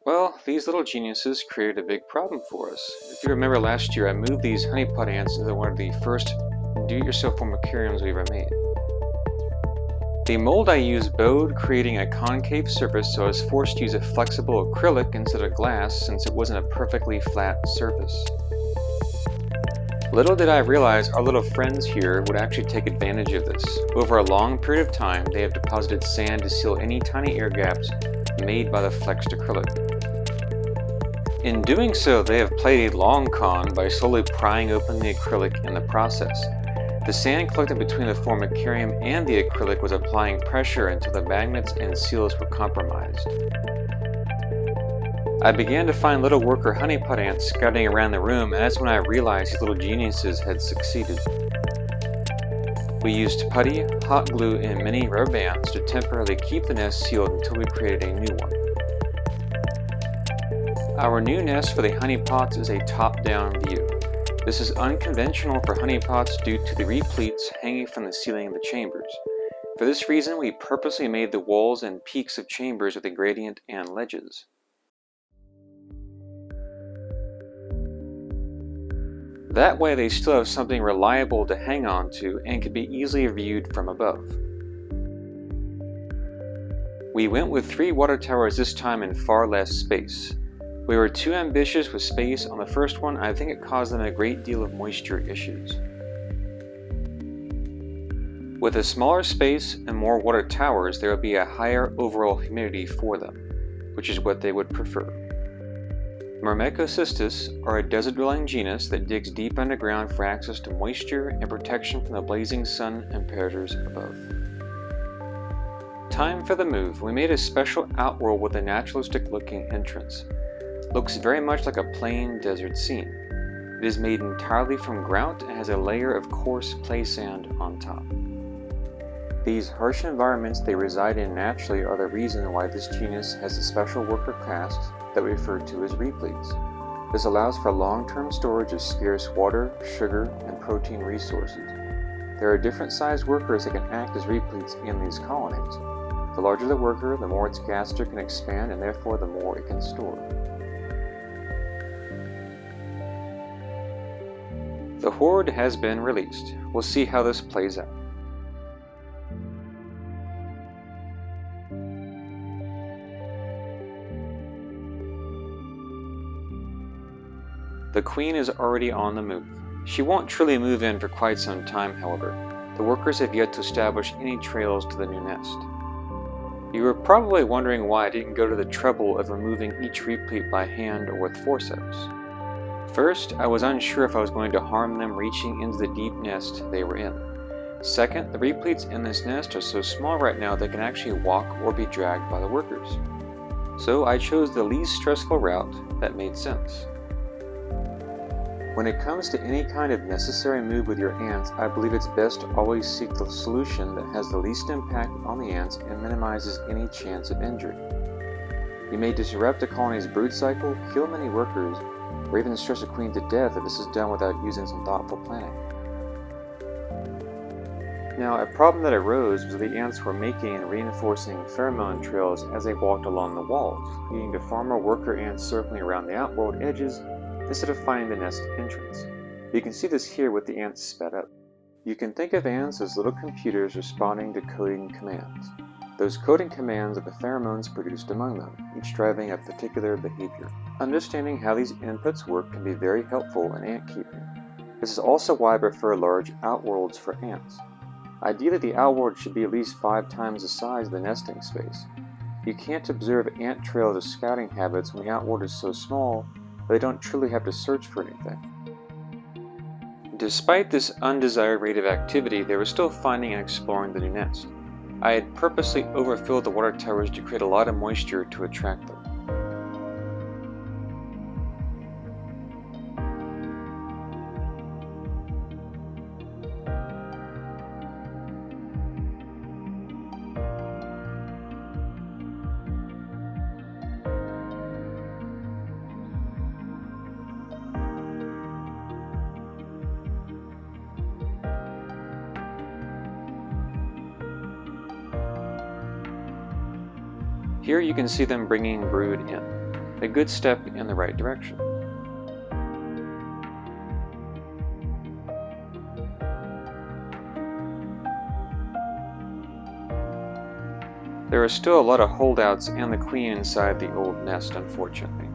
Well, these little geniuses created a big problem for us. If you remember last year, I moved these honeypot ants into one of the first do-it-yourself formicariums we ever made. The mold I used bowed, creating a concave surface, so I was forced to use a flexible acrylic instead of glass since it wasn't a perfectly flat surface. Little did I realize our little friends here would actually take advantage of this. Over a long period of time, they have deposited sand to seal any tiny air gaps made by the flexed acrylic. In doing so, they have played a long con by slowly prying open the acrylic in the process. The sand collected between the formicarium and the acrylic was applying pressure until the magnets and seals were compromised. I began to find little worker honeypot ants scouting around the room, and that's when I realized these little geniuses had succeeded. We used putty, hot glue, and mini rubber bands to temporarily keep the nest sealed until we created a new one. Our new nest for the honeypots is a top-down view. This is unconventional for honeypots due to the repleats hanging from the ceiling of the chambers. For this reason, we purposely made the walls and peaks of chambers with a gradient and ledges. That way they still have something reliable to hang on to and can be easily viewed from above. We went with 3 water towers this time in far less space. We were too ambitious with space on the first one. I think it caused them a great deal of moisture issues. With a smaller space and more water towers, there would be a higher overall humidity for them, which is what they would prefer. Myrmecocystus are a desert-dwelling genus that digs deep underground for access to moisture and protection from the blazing sun and predators above. Time for the move. We made a special outworld with a naturalistic-looking entrance. Looks very much like a plain desert scene. It is made entirely from grout and has a layer of coarse clay sand on top. These harsh environments they reside in naturally are the reason why this genus has a special worker caste that we refer to as repleats. This allows for long-term storage of scarce water, sugar, and protein resources. There are different sized workers that can act as repleats in these colonies. The larger the worker, the more its gaster can expand and therefore the more it can store. The horde has been released. We'll see how this plays out. The queen is already on the move. She won't truly move in for quite some time, however. The workers have yet to establish any trails to the new nest. You were probably wondering why I didn't go to the trouble of removing each replete by hand or with forceps. First, I was unsure if I was going to harm them reaching into the deep nest they were in. Second, the repletes in this nest are so small right now they can actually walk or be dragged by the workers. So I chose the least stressful route that made sense. When it comes to any kind of necessary move with your ants, I believe it's best to always seek the solution that has the least impact on the ants and minimizes any chance of injury. You may disrupt a colony's brood cycle, kill many workers, or even stress a queen to death if this is done without using some thoughtful planning. Now, a problem that arose was that the ants were making and reinforcing pheromone trails as they walked along the walls, leading to far more worker ants circling around the outworld edges instead of finding the nest entrance. You can see this here with the ants sped up. You can think of ants as little computers responding to coding commands. Those coding commands are the pheromones produced among them, each driving a particular behavior. Understanding how these inputs work can be very helpful in ant keeping. This is also why I prefer large outworlds for ants. Ideally, the outworld should be at least 5 times the size of the nesting space. You can't observe ant trails or scouting habits when the outworld is so small that they don't truly have to search for anything. Despite this undesired rate of activity, they were still finding and exploring the new nest. I had purposely overfilled the water towers to create a lot of moisture to attract them. Here you can see them bringing brood in. a good step in the right direction. There are still a lot of holdouts and the queen inside the old nest, unfortunately.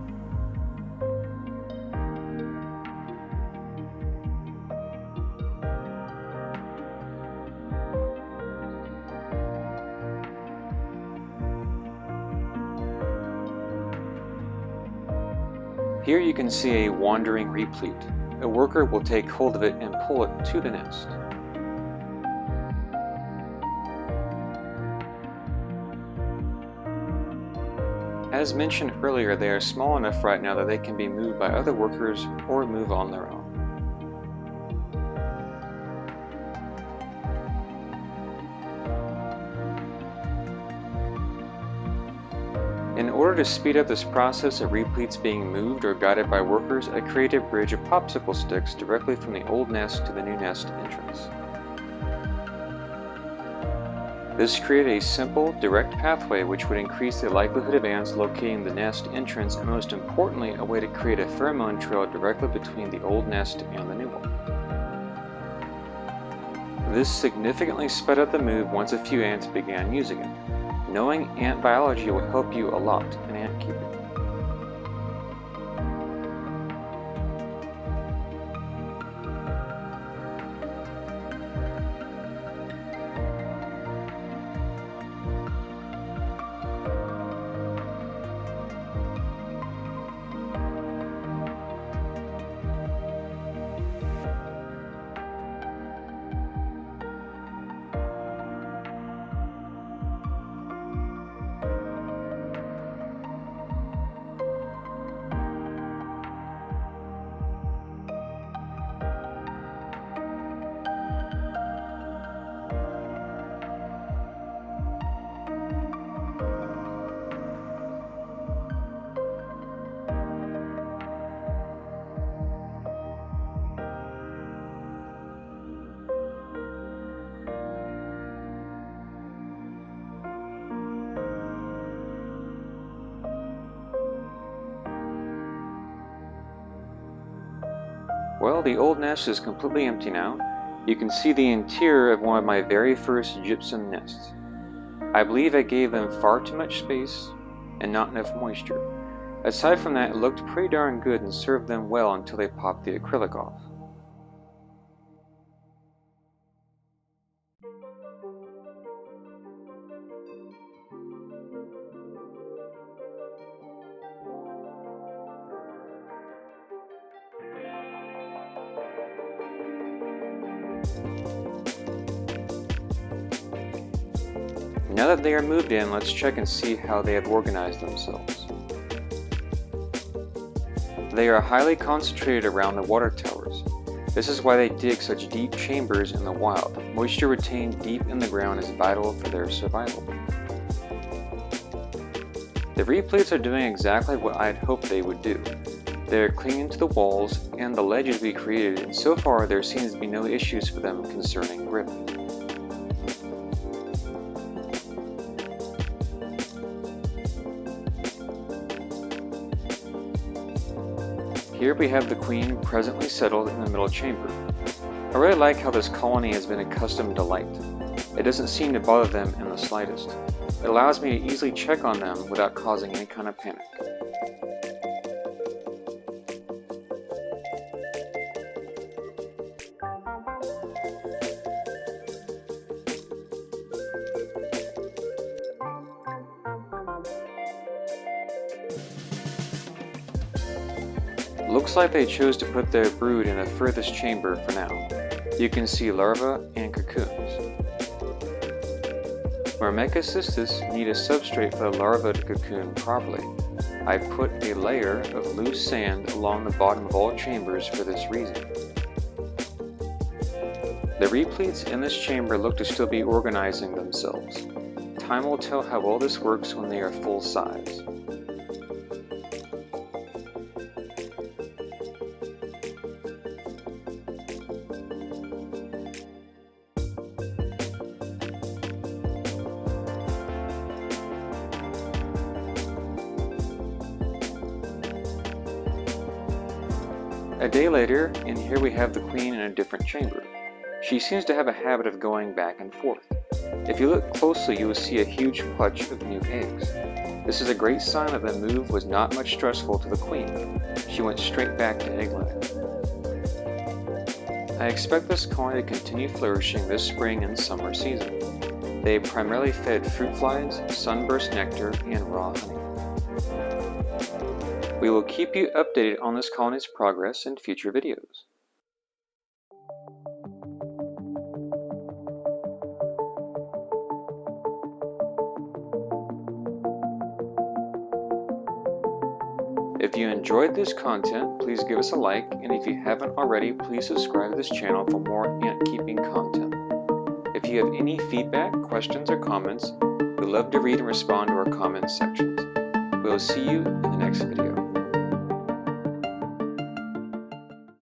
Here you can see a wandering replete. A worker will take hold of it and pull it to the nest. As mentioned earlier, they are small enough right now that they can be moved by other workers or move on their own. In order to speed up this process of repletes being moved or guided by workers, I created a bridge of popsicle sticks directly from the old nest to the new nest entrance. This created a simple, direct pathway which would increase the likelihood of ants locating the nest entrance, and most importantly, a way to create a pheromone trail directly between the old nest and the new one. This significantly sped up the move once a few ants began using it. Knowing ant biology will help you a lot in ant keeping. Well, the old nest is completely empty now. You can see the interior of one of my very first gypsum nests. I believe I gave them far too much space and not enough moisture. Aside from that, it looked pretty darn good and served them well until they popped the acrylic off. Now that they are moved in, let's check and see how they have organized themselves. They are highly concentrated around the water towers. This is why they dig such deep chambers in the wild. Moisture retained deep in the ground is vital for their survival. The repletes are doing exactly what I had hoped they would do. They are clinging to the walls and the ledges we created, and so far there seems to be no issues for them concerning grip. Here we have the queen presently settled in the middle chamber. I really like how this colony has been accustomed to light. It doesn't seem to bother them in the slightest. It allows me to easily check on them without causing any kind of panic. Looks like they chose to put their brood in the furthest chamber for now. You can see larvae and cocoons. Myrmecocystus need a substrate for the larva to cocoon properly. I put a layer of loose sand along the bottom of all chambers for this reason. The repletes in this chamber look to still be organizing themselves. Time will tell how well this works when they are full size. A day later, and here we have the queen in a different chamber. She seems to have a habit of going back and forth. If you look closely, you will see a huge clutch of new eggs. This is a great sign that the move was not much stressful to the queen. She went straight back to egg laying. I expect this colony to continue flourishing this spring and summer season. They primarily fed fruit flies, sunburst nectar, and raw honey. We will keep you updated on this colony's progress in future videos. If you enjoyed this content, please give us a like, and if you haven't already, please subscribe to this channel for more ant keeping content. If you have any feedback, questions, or comments, we love to read and respond to our comments sections. We will see you in the next video.